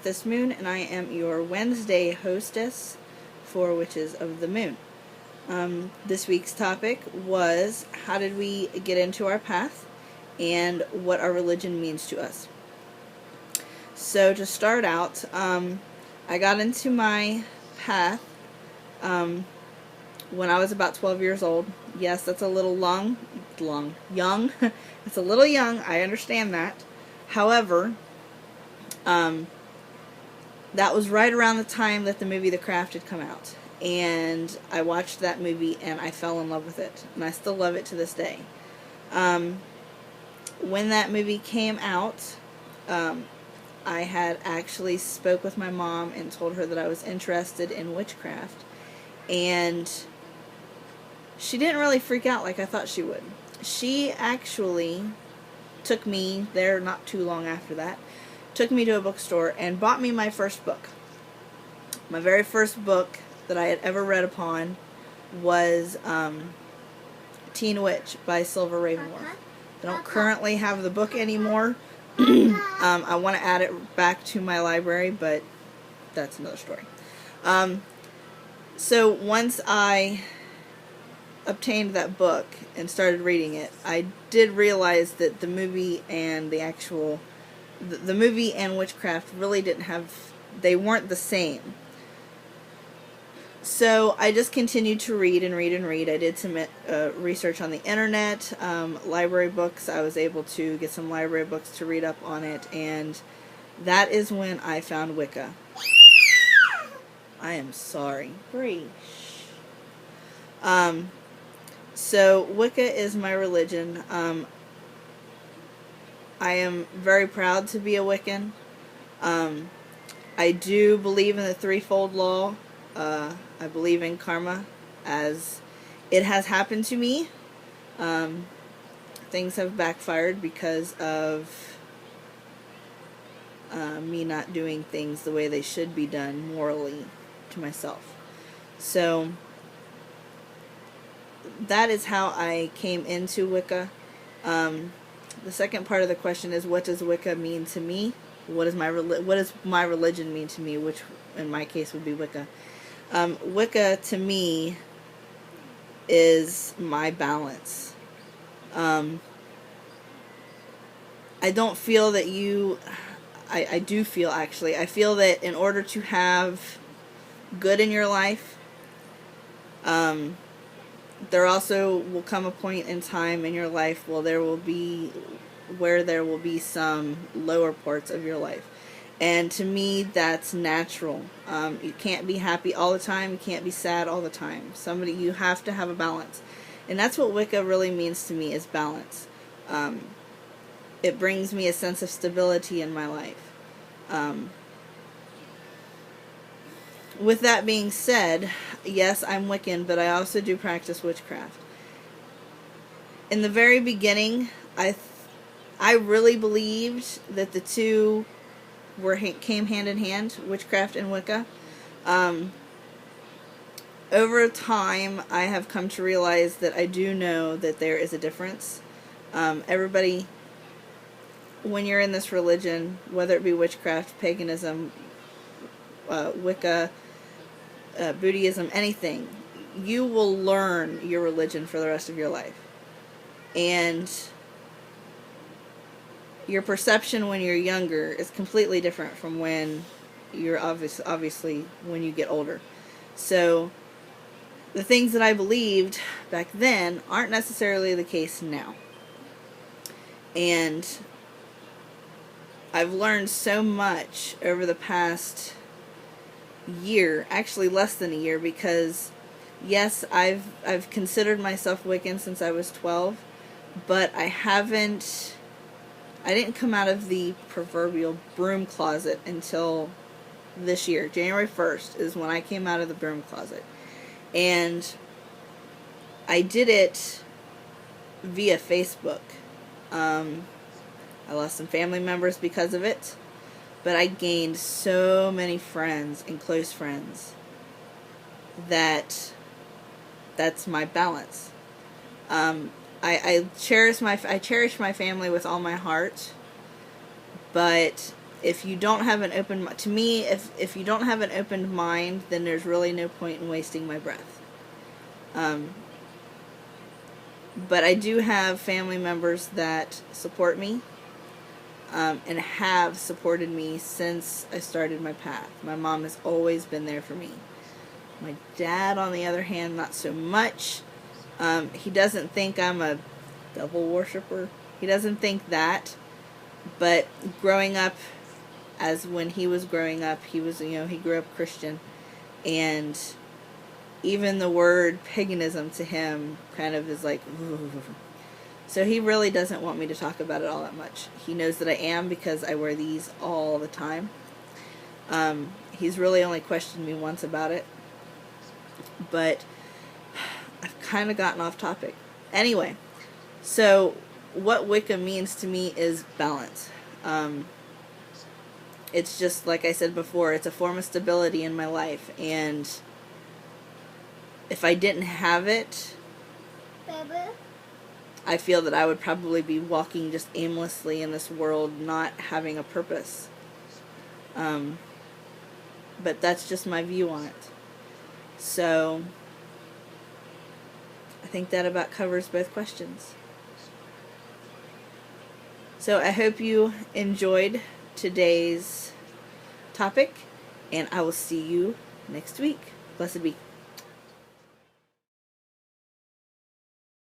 This Moon, and I am your Wednesday hostess for Witches of the Moon. This week's topic was how did we get into our path and what our religion means to us. So to start out, I got into my path when I was about 12 years old. Yes, that's a little young. It's a little young, I understand that. However, that was right around the time that the movie The Craft had come out. And I watched that movie and I fell in love with it. And I still love it to this day. When that movie came out, I had actually spoke with my mom and told her that I was interested in witchcraft. And she didn't really freak out like I thought she would. She actually took me there not too long after that, took me to a bookstore and bought me my first book. My very first book that I had ever read upon was Teen Witch by Silver Ravenworth. I don't currently have the book anymore. I want to add it back to my library, but that's another story. So once I obtained that book and started reading it, I did realize that the movie and the movie and witchcraft really they weren't the same. So I just continued to read and read and read. I did some research on the internet, library books. I was able to get some library books to read up on it, and that is when I found Wicca. I am sorry. Bree. So Wicca is my religion. I am very proud to be a Wiccan. I do believe in the threefold law. I believe in karma, as it has happened to me. Things have backfired because of me not doing things the way they should be done morally to myself. So that is how I came into Wicca. The second part of the question is, what does Wicca mean to me? What does my religion mean to me, which in my case would be Wicca. Wicca to me is my balance. I don't feel that I do feel, actually, I feel that in order to have good in your life, there also will come a point in time in your life where there will be some lower parts of your life. And to me, that's natural. You can't be happy all the time. You can't be sad all the time. You have to have a balance. And that's what Wicca really means to me, is balance. It brings me a sense of stability in my life. With that being said, yes, I'm Wiccan, but I also do practice witchcraft. In the very beginning, I really believed that the two came hand in hand, witchcraft and Wicca. Over time, I have come to realize that I do know that there is a difference. Everybody, when you're in this religion, whether it be witchcraft, paganism, Wicca, Buddhism, anything, you will learn your religion for the rest of your life. And your perception when you're younger is completely different from when you're obviously when you get older. So the things that I believed back then aren't necessarily the case now. And I've learned so much over the past year, actually less than a year, because yes, I've considered myself Wiccan since I was 12, but I didn't come out of the proverbial broom closet until this year. January 1st is when I came out of the broom closet. And I did it via Facebook. I lost some family members because of it, but I gained so many friends and close friends that's my balance. I cherish my family with all my heart, but if you don't have an open, to me, if you don't have an open mind, then there's really no point in wasting my breath. But I do have family members that support me, and have supported me since I started my path. My mom has always been there for me. My dad, on the other hand, not so much. He doesn't think I'm a devil worshiper. He doesn't think that. But growing up, as when he was growing up, he was, he grew up Christian. And even the word paganism to him kind of is like, ooh. So he really doesn't want me to talk about it all that much. He knows that I am because I wear these all the time. He's really only questioned me once about it. But I've kind of gotten off topic. Anyway, so what Wicca means to me is balance. It's just, like I said before, it's a form of stability in my life. And if I didn't have it, I feel that I would probably be walking just aimlessly in this world, not having a purpose. But that's just my view on it. So I think that about covers both questions. So I hope you enjoyed today's topic, and I will see you next week. Blessed be.